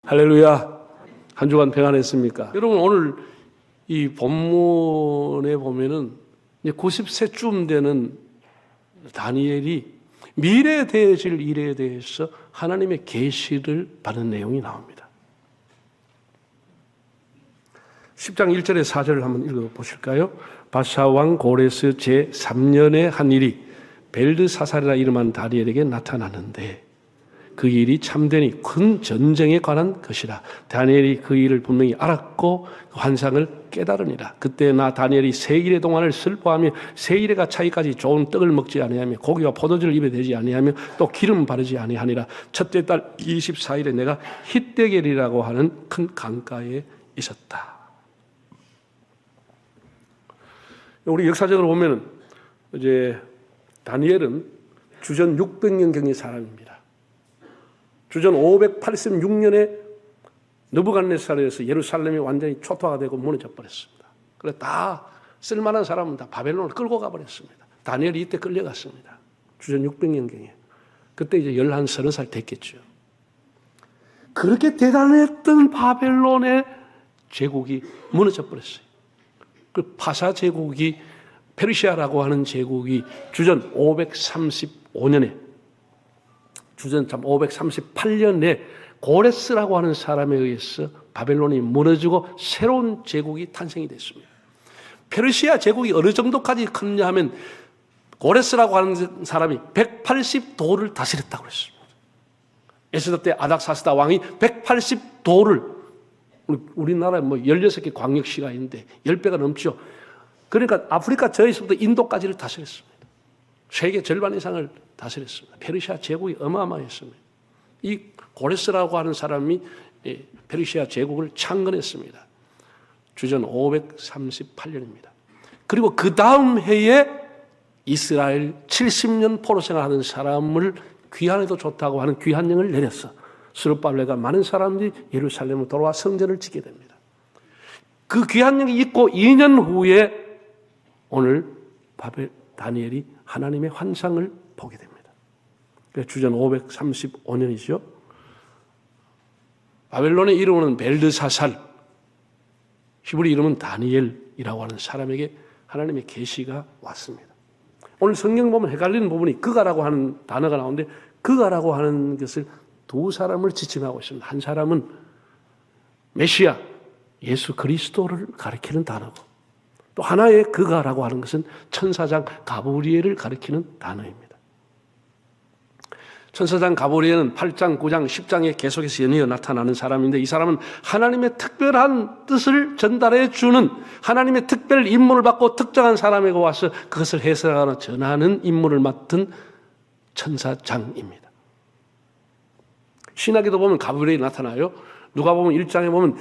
할렐루야. 한 주간 평안했습니까? 여러분, 오늘 이 본문에 보면은 90세쯤 되는 다니엘이 미래에 되어질 일에 대해서 하나님의 계시를 받은 내용이 나옵니다. 10장 1절에 4절을 한번 읽어보실까요? 바사왕 고레스 제3년의 한 일이 벨드사살이라 이름한 다니엘에게 나타나는데 그 일이 참되니 큰 전쟁에 관한 것이라. 다니엘이 그 일을 분명히 알았고 그 환상을 깨달으니라. 그때 나 다니엘이 세 일의 동안을 슬퍼하며 세 일에가 차이까지 좋은 떡을 먹지 아니하며 고기와 포도주를 입에 대지 아니하며 또 기름 바르지 아니하니라. 첫째 달 24일에 내가 hit대겔이라고 하는 큰 강가에 있었다. 우리 역사적으로 보면은 이제 다니엘은 주전 600년경의 사람입니다. 주전 586년에 느부갓네살에서 예루살렘이 완전히 초토화가 되고 무너져 버렸습니다. 그래서 다 쓸만한 사람은 다 바벨론을 끌고 가버렸습니다. 다니엘이 이때 끌려갔습니다. 주전 600년경에. 그때 이제 11, 30살 됐겠죠. 그렇게 대단했던 바벨론의 제국이 무너져 버렸어요. 그 파사 제국이, 페르시아라고 하는 제국이 주전 538년에 고레스라고 하는 사람에 의해서 바벨론이 무너지고 새로운 제국이 탄생이 됐습니다. 페르시아 제국이 어느 정도까지 컸냐 하면 고레스라고 하는 사람이 180도를 다스렸다고 그랬습니다. 에스더 때 아닥사스다 왕이 180도를, 우리나라에 16개 광역시가 있는데 10배가 넘죠. 그러니까 아프리카 저에서부터 인도까지를 다스렸습니다. 세계 절반 이상을 다스렸습니다. 페르시아 제국이 어마어마했습니다. 이 고레스라고 하는 사람이 페르시아 제국을 창건했습니다. 주전 538년입니다. 그리고 그 다음 해에 이스라엘 70년 포로 생활하는 사람을 귀환해도 좋다고 하는 귀환령을 내렸어. 스룹바벨과 많은 사람들이 예루살렘으로 돌아와 성전을 짓게 됩니다. 그 귀환령이 있고 2년 후에 오늘 다니엘이 하나님의 환상을 보게 됩니다. 주전 535년이죠. 바벨론의 이름은 벨드사살, 히브리 이름은 다니엘이라고 하는 사람에게 하나님의 계시가 왔습니다. 오늘 성경 보면 헷갈리는 부분이 그가라고 하는 단어가 나오는데 그가라고 하는 것을 두 사람을 지칭하고 있습니다. 한 사람은 메시아, 예수 그리스도를 가리키는 단어고 또 하나의 그가라고 하는 것은 천사장 가브리엘을 가리키는 단어입니다. 천사장 가브리엘은 8장, 9장, 10장에 계속해서 연이어 나타나는 사람인데 이 사람은 하나님의 특별한 뜻을 전달해 주는, 하나님의 특별 임무를 받고 특정한 사람에게 와서 그것을 해석하거나 전하는 임무를 맡은 천사장입니다. 신학에도 보면 가브리엘이 나타나요. 누가 보면 1장에 보면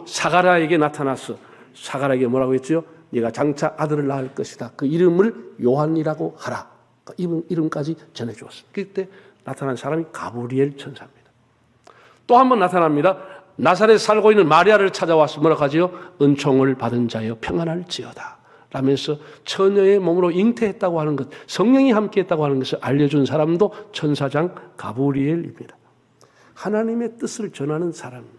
사가랴에게 나타났어. 사가랴에게 뭐라고 했죠? 네가 장차 아들을 낳을 것이다. 그 이름을 요한이라고 하라. 이름까지 전해주었습니다. 그때 나타난 사람이 가브리엘 천사입니다. 또 한 번 나타납니다. 나사렛에 살고 있는 마리아를 찾아와서 뭐라고 하지요? 은총을 받은 자여 평안할지어다 라면서 처녀의 몸으로 잉태했다고 하는 것, 성령이 함께했다고 하는 것을 알려준 사람도 천사장 가브리엘입니다. 하나님의 뜻을 전하는 사람입니다.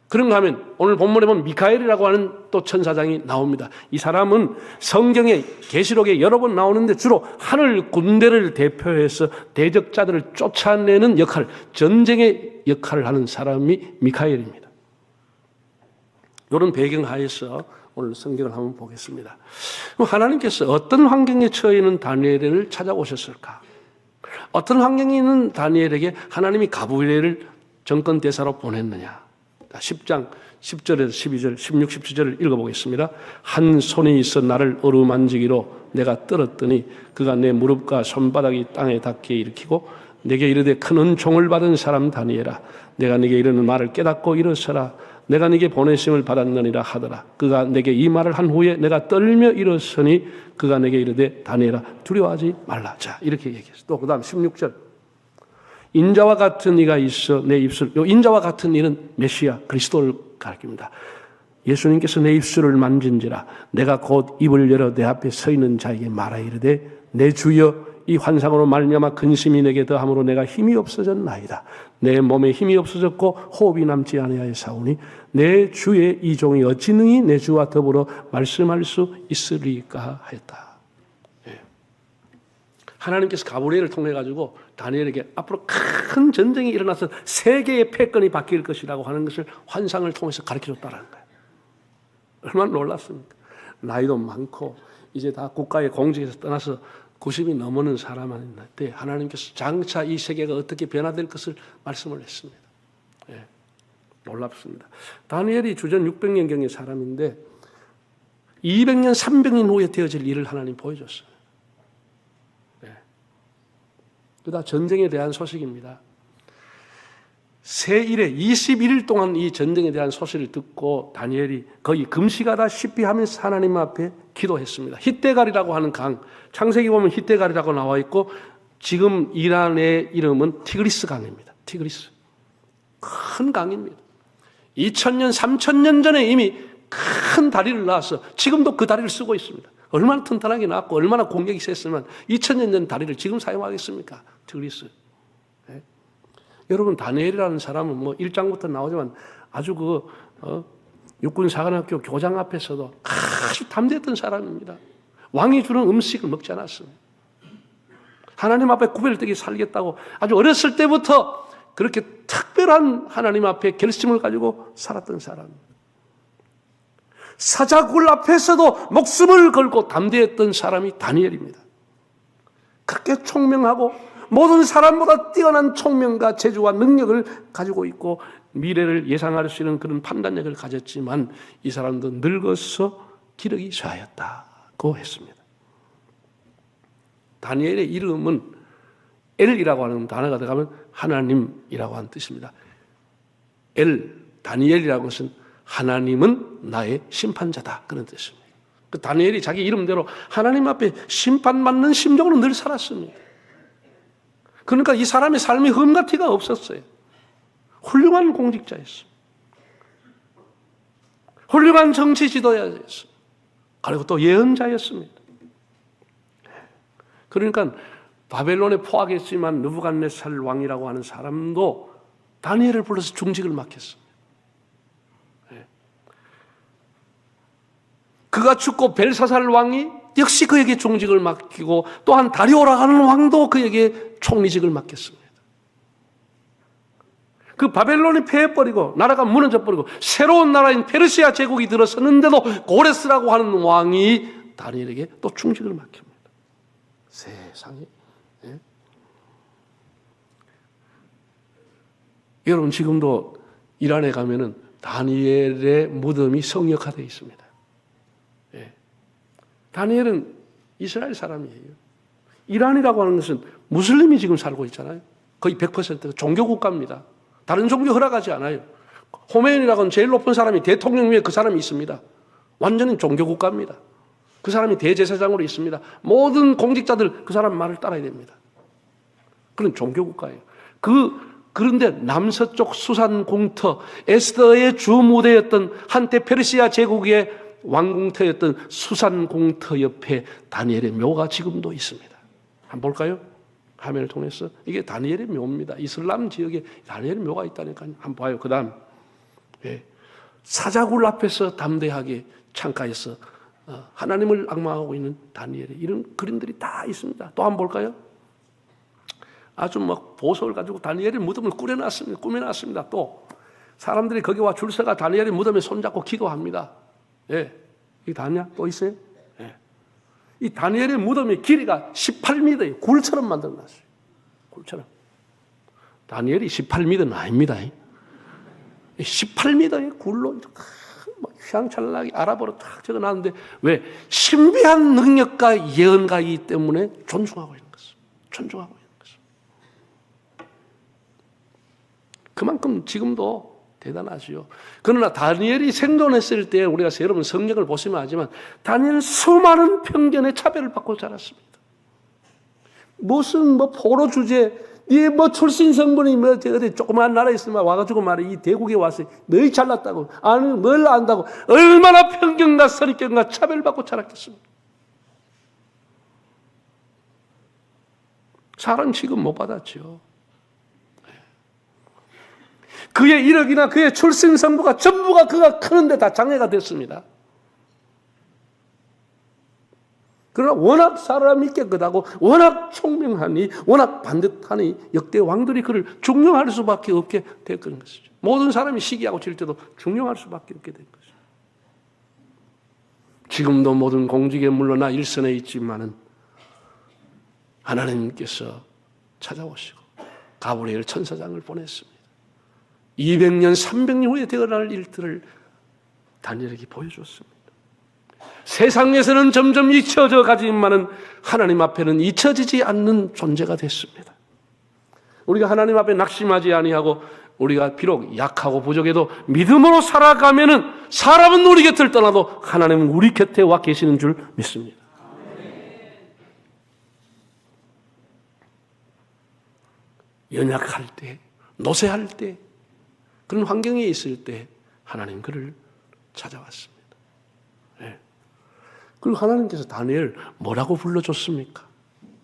그런가 하면 오늘 본문에 보면 미카엘이라고 하는 또 천사장이 나옵니다. 이 사람은 성경의 계시록에 여러 번 나오는데 주로 하늘 군대를 대표해서 대적자들을 쫓아내는 역할, 전쟁의 역할을 하는 사람이 미카엘입니다. 이런 배경하에서 오늘 성경을 한번 보겠습니다. 하나님께서 어떤 환경에 처해 있는 다니엘을 찾아오셨을까? 어떤 환경에 있는 다니엘에게 하나님이 가브리엘을 정권 대사로 보냈느냐? 10장 10절에서 12절, 16, 17절을 읽어보겠습니다. 한 손이 있어 나를 어루만지기로 내가 떨었더니 그가 내 무릎과 손바닥이 땅에 닿게 일으키고 내게 이르되 큰 은총을 받은 사람 다니엘아, 내가 네게 이르는 말을 깨닫고 일어서라. 내가 네게 보내심을 받았느니라 하더라. 그가 내게 이 말을 한 후에 내가 떨며 일어서니 그가 내게 이르되 다니엘아 두려워하지 말라. 자, 이렇게 얘기했어요. 또 그 다음 16절. 인자와 같은 이가 있어 내 입술, 요 인자와 같은 이는 메시아 그리스도를 가리킵니다. 예수님께서 내 입술을 만진지라 내가 곧 입을 열어 내 앞에 서 있는 자에게 말하 이르되 내 주여 이 환상으로 말미암아 근심이 내게 더함으로 내가 힘이 없어졌나이다. 내 몸에 힘이 없어졌고 호흡이 남지 아니하였사오니 내 주의 이 종이 어찌 능히 내 주와 더불어 말씀할 수 있으리까 하였다. 예. 하나님께서 가브리엘을 통해 가지고 다니엘에게 앞으로 큰 전쟁이 일어나서 세계의 패권이 바뀔 것이라고 하는 것을 환상을 통해서 가르쳐줬다는 거예요. 얼마나 놀랐습니까? 나이도 많고 이제 다 국가의 공직에서 떠나서 90이 넘는 사람한테 하나님께서 장차 이 세계가 어떻게 변화될 것을 말씀을 했습니다. 예, 놀랍습니다. 다니엘이 주전 600년경의 사람인데 200년, 300년 후에 되어질 일을 하나님 보여줬어요. 예. 그다 전쟁에 대한 소식입니다. 새1에 21일 동안 이 전쟁에 대한 소식을 듣고 다니엘이 거의 금식하다시피 하면서 하나님 앞에 기도했습니다. 히데갈이라고 하는 강, 창세기 보면 히데갈이라고 나와 있고 지금 이란의 이름은 티그리스 강입니다. 티그리스. 큰 강입니다. 2000년, 3000년 전에 이미 큰 다리를 낳아서 지금도 그 다리를 쓰고 있습니다. 얼마나 튼튼하게 낳았고 얼마나 공격이 셌으면 2000년 전 다리를 지금 사용하겠습니까? 티그리스. 여러분 다니엘이라는 사람은 뭐 1장부터 나오지만 아주 육군사관학교 교장 앞에서도 아주 담대했던 사람입니다. 왕이 주는 음식을 먹지 않았습니다. 하나님 앞에 구별되게 살겠다고 아주 어렸을 때부터 그렇게 특별한 하나님 앞에 결심을 가지고 살았던 사람입니다. 사자굴 앞에서도 목숨을 걸고 담대했던 사람이 다니엘입니다. 그렇게 총명하고 모든 사람보다 뛰어난 총명과 재주와 능력을 가지고 있고 미래를 예상할 수 있는 그런 판단력을 가졌지만 이 사람도 늙어서 기력이 쇠하였다고 했습니다. 다니엘의 이름은 엘이라고 하는 단어가 들어가면 하나님이라고 하는 뜻입니다. 다니엘이라는 것은 하나님은 나의 심판자다 그런 뜻입니다. 그 다니엘이 자기 이름대로 하나님 앞에 심판받는 심정으로 늘 살았습니다. 그러니까 이 사람의 삶이 흠같이가 없었어요. 훌륭한 공직자였어요. 훌륭한 정치 지도자였어요. 그리고 또 예언자였습니다. 그러니까 바벨론에 포악했지만 느부갓네살 왕이라고 하는 사람도 다니엘을 불러서 중직을 맡겼습니다. 그가 죽고 벨사살 왕이 역시 그에게 중직을 맡기고 또한 다리오라고 하는 왕도 그에게 총리직을 맡겼습니다. 그 바벨론이 패해버리고 나라가 무너져버리고 새로운 나라인 페르시아 제국이 들어섰는데도 고레스라고 하는 왕이 다니엘에게 또 중직을 맡깁니다. 세상에. 예? 여러분 지금도 이란에 가면은 다니엘의 무덤이 성역화되어 있습니다. 예. 다니엘은 이스라엘 사람이에요. 이란이라고 하는 것은 무슬림이 지금 살고 있잖아요. 거의 100%가 종교국가입니다. 다른 종교 허락하지 않아요. 호메인이라고 하는 제일 높은 사람이 대통령 위에 그 사람이 있습니다. 완전히 종교국가입니다. 그 사람이 대제사장으로 있습니다. 모든 공직자들 그 사람 말을 따라야 됩니다. 그런 종교국가예요. 그런데 남서쪽 수산 공터, 에스더의 주무대였던 한때 페르시아 제국의 왕궁터였던 수산 공터 옆에 다니엘의 묘가 지금도 있습니다. 한번 볼까요? 화면을 통해서 이게 다니엘의 묘입니다. 이슬람 지역에 다니엘의 묘가 있다니까요. 한번 봐요. 그 다음 사자굴 앞에서 담대하게 창가에서 하나님을 앙망하고 있는 다니엘의 이런 그림들이 다 있습니다. 또 한번 볼까요? 아주 막 보석을 가지고 다니엘의 무덤을 꾸며놨습니다. 또 사람들이 거기 와 줄 서가 다니엘의 무덤에 손잡고 기도합니다. 예, 이게 다냐? 또 있어요? 예. 이 다니엘의 무덤의 길이가 18m예요. 굴처럼 만들어놨어요. 굴처럼. 다니엘이 18m는 아닙니다. 18m의 굴로 휘황찬란하게 아랍어로 딱 적어놨는데 왜? 신비한 능력과 예언가이기 때문에 존중하고 있는 것입니다. 존중하고 있는 것입니다. 그만큼 지금도 대단하지요. 그러나 다니엘이 생존했을 때 우리가 여러분 성경을 보시면 알지만 다니엘은 수많은 편견의 차별을 받고 자랐습니다. 무슨 포로 주제, 네 출신 성분이 어디 조그만 나라에 있으면 와가지고 말해 이 대국에 와서 너희 잘났다고 아니 뭘 안다고 얼마나 편견과 선입견과 차별을 받고 자랐겠습니까? 사람 취급 못 받았죠. 그의 이력이나 그의 출생 성부가 전부가 그가 크는데 다 장애가 됐습니다. 그러나 워낙 사람이 깨끗하고 워낙 총명하니 워낙 반듯하니 역대 왕들이 그를 중용할 수밖에 없게 됐던 것이죠. 모든 사람이 시기하고 질 때도 중용할 수밖에 없게 된 것이죠. 지금도 모든 공직에 물러나 일선에 있지만은 하나님께서 찾아오시고 가브리엘 천사장을 보냈습니다. 200년, 300년 후에 되어날 일들을 다니엘에게 보여줬습니다. 세상에서는 점점 잊혀져 가지만은 하나님 앞에는 잊혀지지 않는 존재가 됐습니다. 우리가 하나님 앞에 낙심하지 아니하고 우리가 비록 약하고 부족해도 믿음으로 살아가면은 사람은 우리 곁을 떠나도 하나님은 우리 곁에 와 계시는 줄 믿습니다. 연약할 때, 노쇠할 때, 그런 환경에 있을 때 하나님 그를 찾아왔습니다. 네. 그리고 하나님께서 다니엘 뭐라고 불러줬습니까?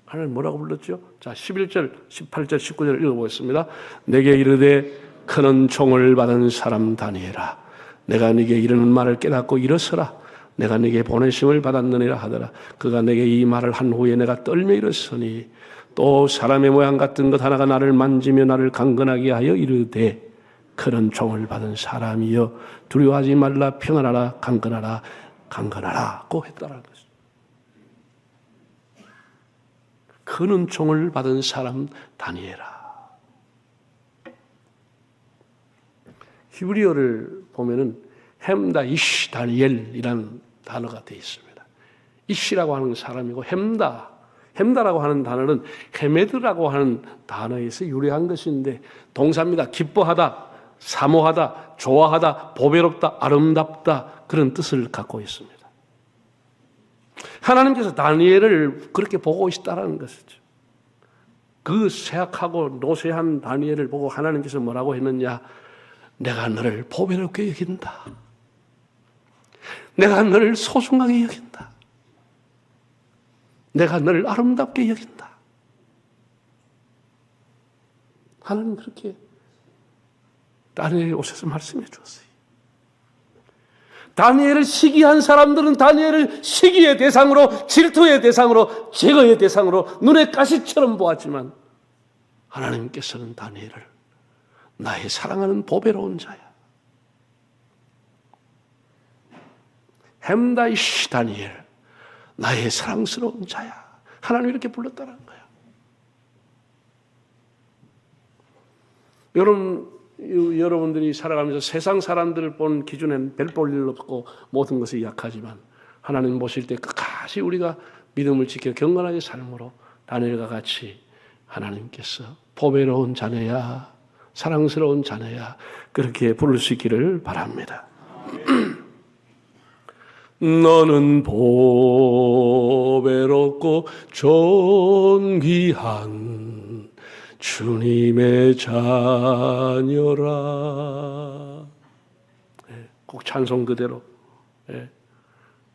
하나님 뭐라고 불렀죠? 자, 11절, 18절, 19절 읽어보겠습니다. 내게 이르되 큰 총을 받은 사람 다니엘아, 내가 네게 이르는 말을 깨닫고 일어서라. 내가 네게 보내심을 받았느니라 하더라. 그가 내게 이 말을 한 후에 내가 떨며 일어서니 또 사람의 모양 같은 것 하나가 나를 만지며 나를 강건하게 하여 이르되 큰 총을 받은 사람이여 두려워하지 말라. 평안하라. 강건하라. 강건하라고 했다라는 것이죠. 큰 은총을 받은 사람 다니엘아. 히브리어를 보면은 햄다 이시 다니엘이라는 단어가 되어 있습니다. 이시라고 하는 사람이고 햄다라고 하는 단어는 헤메드라고 하는 단어에서 유래한 것인데 동사입니다. 기뻐하다, 사모하다, 좋아하다, 보배롭다, 아름답다 그런 뜻을 갖고 있습니다. 하나님께서 다니엘을 그렇게 보고 있다는 것이죠. 그 쇠약하고 노쇠한 다니엘을 보고 하나님께서 뭐라고 했느냐? 내가 너를 보배롭게 여긴다. 내가 너를 소중하게 여긴다. 내가 너를 아름답게 여긴다. 하나님 그렇게 다니엘에 오셔서 말씀해 주었어요. 다니엘을 시기한 사람들은 다니엘을 시기의 대상으로, 질투의 대상으로, 제거의 대상으로 눈에 가시처럼 보았지만 하나님께서는 다니엘을 나의 사랑하는 보배로운 자야. 햄다이시 다니엘, 나의 사랑스러운 자야. 하나님 이렇게 불렀다는 거야. 여러분들이 살아가면서 세상 사람들을 본 기준엔 별 볼 일 없고 모든 것이 약하지만 하나님 보실 때 끝까지 우리가 믿음을 지켜 경건하게 삶으로 다니엘과 같이 하나님께서 보배로운 자녀야, 사랑스러운 자녀야 그렇게 부를 수 있기를 바랍니다. 너는 보배롭고 존귀한 주님의 자녀라. 꼭 찬송 그대로.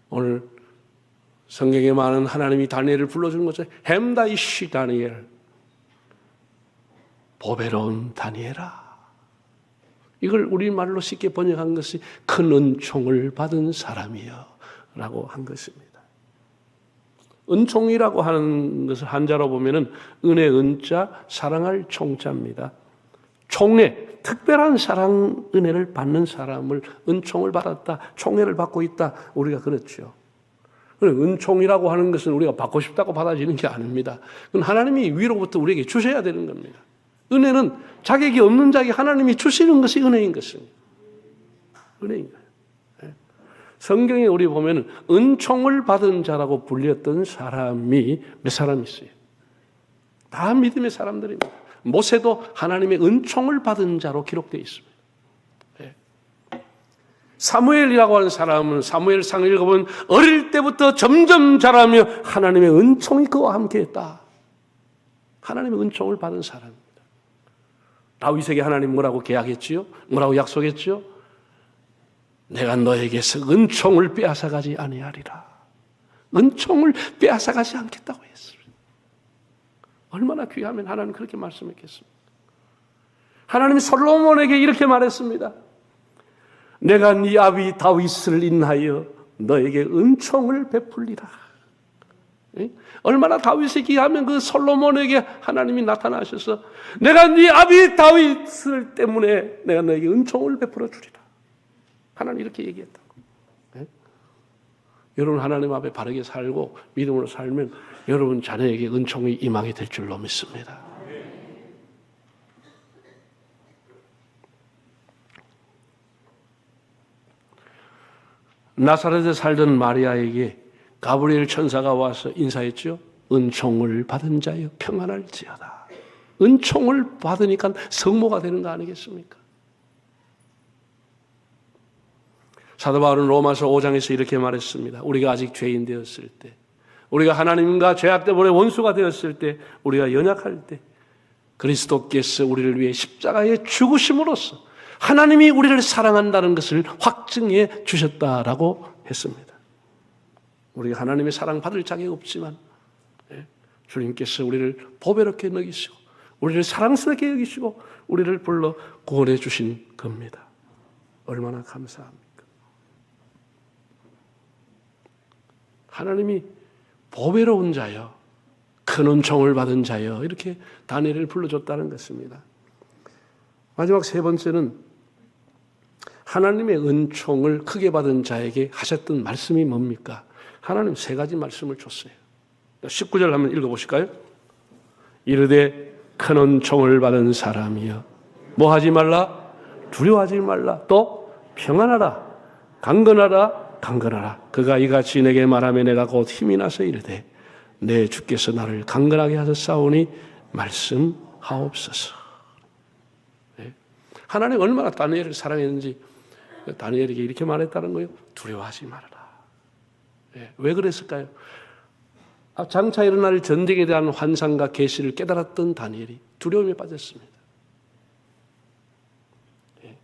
오늘 성경에 많은 하나님이 다니엘을 불러주는 것처럼 햄다이시 다니엘, 보배로운 다니엘아. 이걸 우리말로 쉽게 번역한 것이 큰 은총을 받은 사람이여 라고 한 것입니다. 은총이라고 하는 것을 한자로 보면은 은혜 은자, 사랑할 총자입니다. 총애, 특별한 사랑, 은혜를 받는 사람을 은총을 받았다, 총애를 받고 있다, 우리가 그렇죠. 은총이라고 하는 것은 우리가 받고 싶다고 받아지는 게 아닙니다. 그건 하나님이 위로부터 우리에게 주셔야 되는 겁니다. 은혜는 자격이 없는 자에게 하나님이 주시는 것이 은혜인 것입니다. 은혜인 거예요. 성경에 우리 보면 은총을 받은 자라고 불렸던 사람이 몇 사람 있어요? 다 믿음의 사람들입니다. 모세도 하나님의 은총을 받은 자로 기록되어 있습니다. 사무엘이라고 하는 사람은 사무엘상을 읽어보면 어릴 때부터 점점 자라며 하나님의 은총이 그와 함께했다. 하나님의 은총을 받은 사람입니다. 다윗에게 하나님 뭐라고 계약했지요? 뭐라고 약속했지요? 내가 너에게서 은총을 빼앗아가지 아니하리라. 은총을 빼앗아가지 않겠다고 했습니다. 얼마나 귀하면 하나님 그렇게 말씀했겠습니까? 하나님이 솔로몬에게 이렇게 말했습니다. 내가 네 아비 다윗을 인하여 너에게 은총을 베풀리라. 얼마나 다윗이 귀하면 그 솔로몬에게 하나님이 나타나셔서 내가 네 아비 다윗을 때문에 내가 너에게 은총을 베풀어 주리라. 하나님 이렇게 얘기했다고. 여러분 하나님 앞에 바르게 살고 믿음으로 살면 여러분 자녀에게 은총이 임하게 될 줄로 믿습니다. 나사렛에 살던 마리아에게 가브리엘 천사가 와서 인사했죠. 은총을 받은 자여 평안할지어다. 은총을 받으니까 성모가 되는 거 아니겠습니까? 사도 바울은 로마서 5장에서 이렇게 말했습니다. 우리가 아직 죄인 되었을 때, 우리가 하나님과 죄악 때문에 원수가 되었을 때, 우리가 연약할 때 그리스도께서 우리를 위해 십자가에 죽으심으로써 하나님이 우리를 사랑한다는 것을 확증해 주셨다라고 했습니다. 우리가 하나님의 사랑 받을 자격이 없지만 주님께서 우리를 보배롭게 여기시고 우리를 사랑스럽게 여기시고 우리를 불러 구원해 주신 겁니다. 얼마나 감사합니까? 하나님이 보배로운 자여, 큰 은총을 받은 자여, 이렇게 다니엘을 불러줬다는 것입니다. 마지막 세 번째는 하나님의 은총을 크게 받은 자에게 하셨던 말씀이 뭡니까? 하나님 세 가지 말씀을 줬어요. 19절 한번 읽어보실까요? 이르되 큰 은총을 받은 사람이여 뭐 하지 말라? 두려워하지 말라. 또 평안하라. 강건하라. 강건하라. 그가 이같이 내게 말하며 내가 곧 힘이 나서 이르되 내 주께서 나를 강건하게 하셨사오니 말씀하옵소서. 네. 하나님 얼마나 다니엘을 사랑했는지 다니엘에게 이렇게 말했다는 거예요. 두려워하지 말아라. 네. 왜 그랬을까요? 장차 일어날 전쟁에 대한 환상과 계시를 깨달았던 다니엘이 두려움에 빠졌습니다. 네.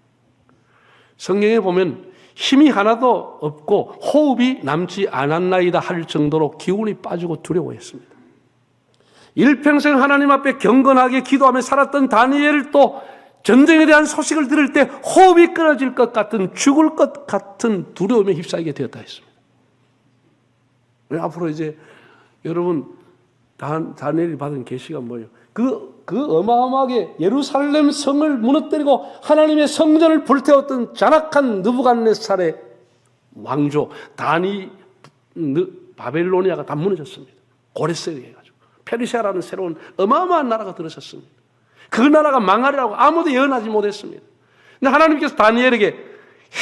성경에 보면 힘이 하나도 없고 호흡이 남지 않았나이다 할 정도로 기운이 빠지고 두려워했습니다. 일평생 하나님 앞에 경건하게 기도하며 살았던 다니엘을 또 전쟁에 대한 소식을 들을 때 호흡이 끊어질 것 같은 죽을 것 같은 두려움에 휩싸이게 되었다 했습니다. 앞으로 이제 여러분 다니엘이 받은 계시가 뭐예요? 그 어마어마하게 예루살렘 성을 무너뜨리고 하나님의 성전을 불태웠던 잔악한 느부갓네살의 왕조 바벨로니아가 다 무너졌습니다. 고레스에 해가지고 페르시아라는 새로운 어마어마한 나라가 들어섰습니다. 그 나라가 망하리라고 아무도 예언하지 못했습니다. 근데 하나님께서 다니엘에게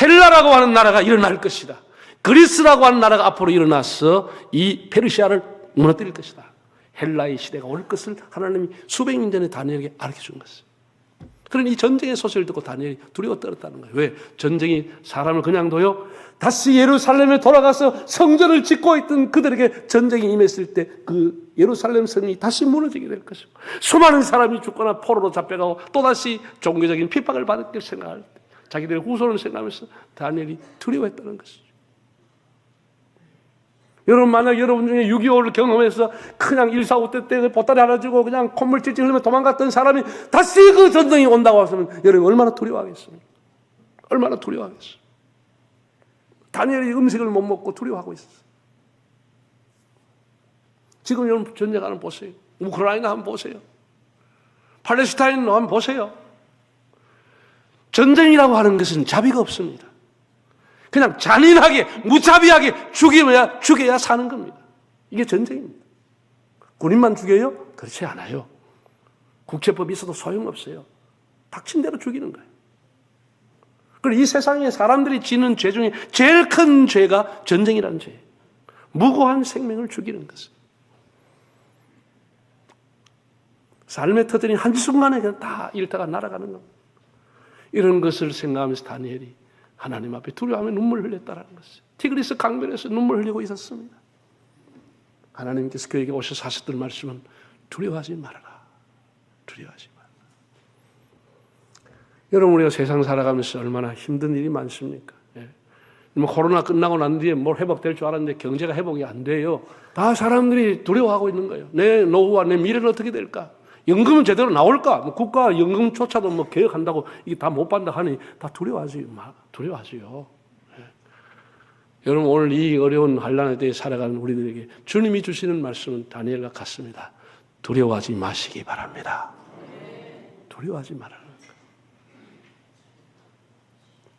헬라라고 하는 나라가 일어날 것이다. 그리스라고 하는 나라가 앞으로 일어나서 이 페르시아를 무너뜨릴 것이다. 헬라의 시대가 올 것을 하나님이 수백 년 전에 다니엘에게 알려준 것이에요. 그러니 이 전쟁의 소식을 듣고 다니엘이 두려워 떨었다는 거예요. 왜? 전쟁이 사람을 그냥 둬요? 다시 예루살렘에 돌아가서 성전을 짓고 있던 그들에게 전쟁이 임했을 때 그 예루살렘 성이 다시 무너지게 될 것이고 수많은 사람이 죽거나 포로로 잡혀가고 또다시 종교적인 핍박을 받을 걸 생각할 때 자기들의 후손을 생각하면서 다니엘이 두려워했다는 것이죠. 여러분 만약 여러분 중에 6.25를 경험해서 그냥 1.4.5때 때 보따리 하나 주고 그냥 콧물 찔찔 흘리며 도망갔던 사람이 다시 그 전쟁이 온다고 하면 여러분 얼마나 두려워하겠습니까? 얼마나 두려워하겠어요. 다니엘이 음식을 못 먹고 두려워하고 있었어요. 지금 여러분 전쟁 한번 보세요. 우크라이나 한번 보세요. 팔레스타인 한번 보세요. 전쟁이라고 하는 것은 자비가 없습니다. 그냥 잔인하게 무자비하게 죽여야 사는 겁니다. 이게 전쟁입니다. 군인만 죽여요? 그렇지 않아요. 국제법이 있어도 소용없어요. 닥친 대로 죽이는 거예요. 그리고 이 세상에 사람들이 지는 죄 중에 제일 큰 죄가 전쟁이라는 죄예요. 무고한 생명을 죽이는 것은. 삶의 터전이 한순간에 그냥 다 일타가 날아가는 겁니다. 이런 것을 생각하면서 다니엘이 하나님 앞에 두려워하며 눈물을 흘렸다는 것이에요. 티그리스 강변에서 눈물 흘리고 있었습니다. 하나님께서 그에게 오셔서 하셨던 말씀은 두려워하지 말아라. 두려워하지 말아라. 여러분 우리가 세상 살아가면서 얼마나 힘든 일이 많습니까? 예. 코로나 끝나고 난 뒤에 뭘 회복될 줄 알았는데 경제가 회복이 안 돼요. 다 사람들이 두려워하고 있는 거예요. 내 노후와 내 미래는 어떻게 될까? 연금은 제대로 나올까? 국가 연금조차도 개혁한다고 이게 다 못 받는다 하니 다 두려워하지요. 여러분, 오늘 이 어려운 환난에 대해 살아가는 우리들에게 주님이 주시는 말씀은 다니엘과 같습니다. 두려워하지 마시기 바랍니다. 두려워하지 말아라.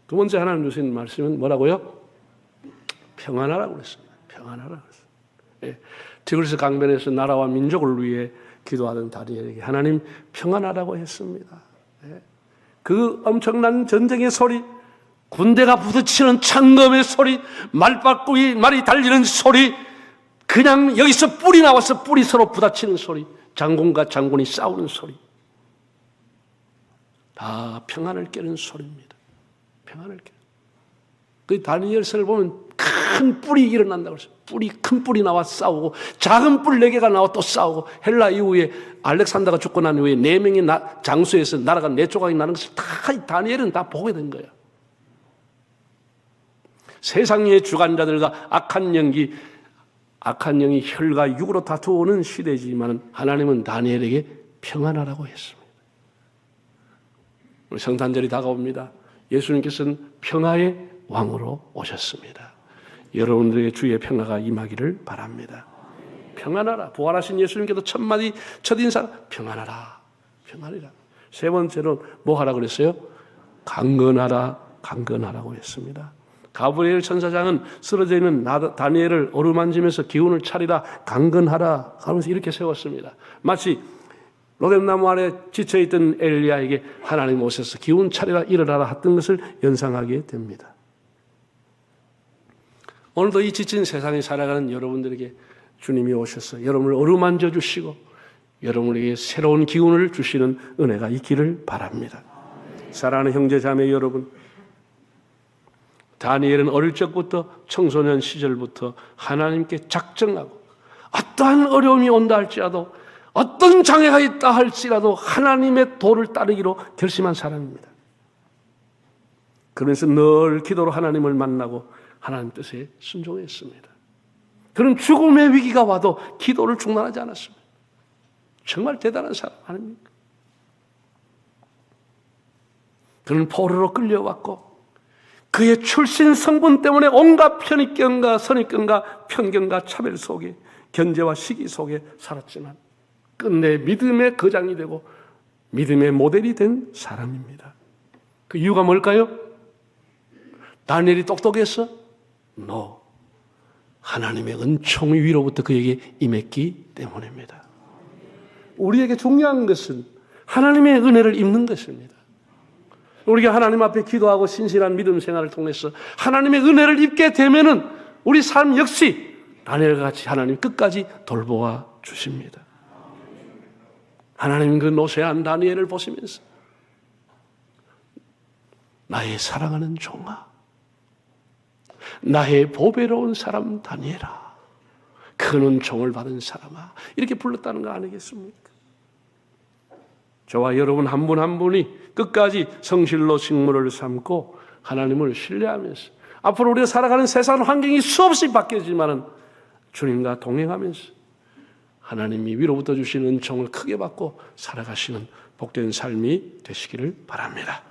두 번째 하나님 주시는 말씀은 뭐라고요? 평안하라고 그랬습니다. 평안하라고 그랬습니다. 디그리스 강변에서 나라와 민족을 위해 기도하던 다니엘에게 하나님 평안하라고 했습니다. 그 엄청난 전쟁의 소리, 군대가 부딪히는 창검의 소리, 말이 달리는 소리, 그냥 여기서 뿔이 나와서 뿔이 서로 부딪히는 소리, 장군과 장군이 싸우는 소리, 다 평안을 깨는 소리입니다. 평안을 깨는. 그 다니엘서를 보면 큰 뿔이 일어난다고 그랬어요. 큰 뿔이 나와 싸우고, 작은 뿔 4개가 나와 또 싸우고, 헬라 이후에 알렉산더가 죽고 난 후에 4명의 장수에서 나라가 4조각이 나는 것을 다 다니엘은 다 보게 된 거예요. 세상의 주관자들과 악한 영이 혈과 육으로 다투어오는 시대지만 하나님은 다니엘에게 평안하라고 했습니다. 우리 성탄절이 다가옵니다. 예수님께서는 평화의 왕으로 오셨습니다. 여러분들에게 주의 평화가 임하기를 바랍니다. 평안하라. 부활하신 예수님께도 첫인상 평안하라. 평안이라. 세 번째로 뭐 하라고 그랬어요? 강건하라. 강건하라고 했습니다. 가브리엘 천사장은 쓰러져 있는 다니엘을 어루만지면서 기운을 차리라, 강건하라 하면서 이렇게 세웠습니다. 마치 로뎀나무 아래 지쳐있던 엘리야에게 하나님 오셔서 기운 차리라, 일어나라 했던 것을 연상하게 됩니다. 오늘도 이 지친 세상에 살아가는 여러분들에게 주님이 오셔서 여러분을 어루만져 주시고 여러분에게 새로운 기운을 주시는 은혜가 있기를 바랍니다. 사랑하는 형제 자매 여러분, 다니엘은 어릴 적부터 청소년 시절부터 하나님께 작정하고 어떠한 어려움이 온다 할지라도 어떤 장애가 있다 할지라도 하나님의 도를 따르기로 결심한 사람입니다. 그러면서 늘 기도로 하나님을 만나고 하나님 뜻에 순종했습니다. 그는 죽음의 위기가 와도 기도를 중단하지 않았습니다. 정말 대단한 사람 아닙니까? 그는 포로로 끌려왔고 그의 출신 성분 때문에 온갖 편익견과 선입견과 편견과 차별 속에 견제와 시기 속에 살았지만 끝내 믿음의 거장이 되고 믿음의 모델이 된 사람입니다. 그 이유가 뭘까요? 다니엘이 똑똑했어? No. 하나님의 은총의 위로부터 그에게 임했기 때문입니다. 우리에게 중요한 것은 하나님의 은혜를 입는 것입니다. 우리가 하나님 앞에 기도하고 신실한 믿음 생활을 통해서 하나님의 은혜를 입게 되면은 우리 삶 역시 다니엘과 같이 하나님 끝까지 돌보아 주십니다. 하나님 그 노쇠한 다니엘을 보시면서 나의 사랑하는 종아, 나의 보배로운 사람 다니엘아, 그는 종을 받은 사람아, 이렇게 불렀다는 거 아니겠습니까? 저와 여러분 한 분 한 분이 끝까지 성실로 식물을 삼고 하나님을 신뢰하면서 앞으로 우리가 살아가는 세상 환경이 수없이 바뀌지만은 주님과 동행하면서 하나님이 위로부터 주시는 은총을 크게 받고 살아가시는 복된 삶이 되시기를 바랍니다.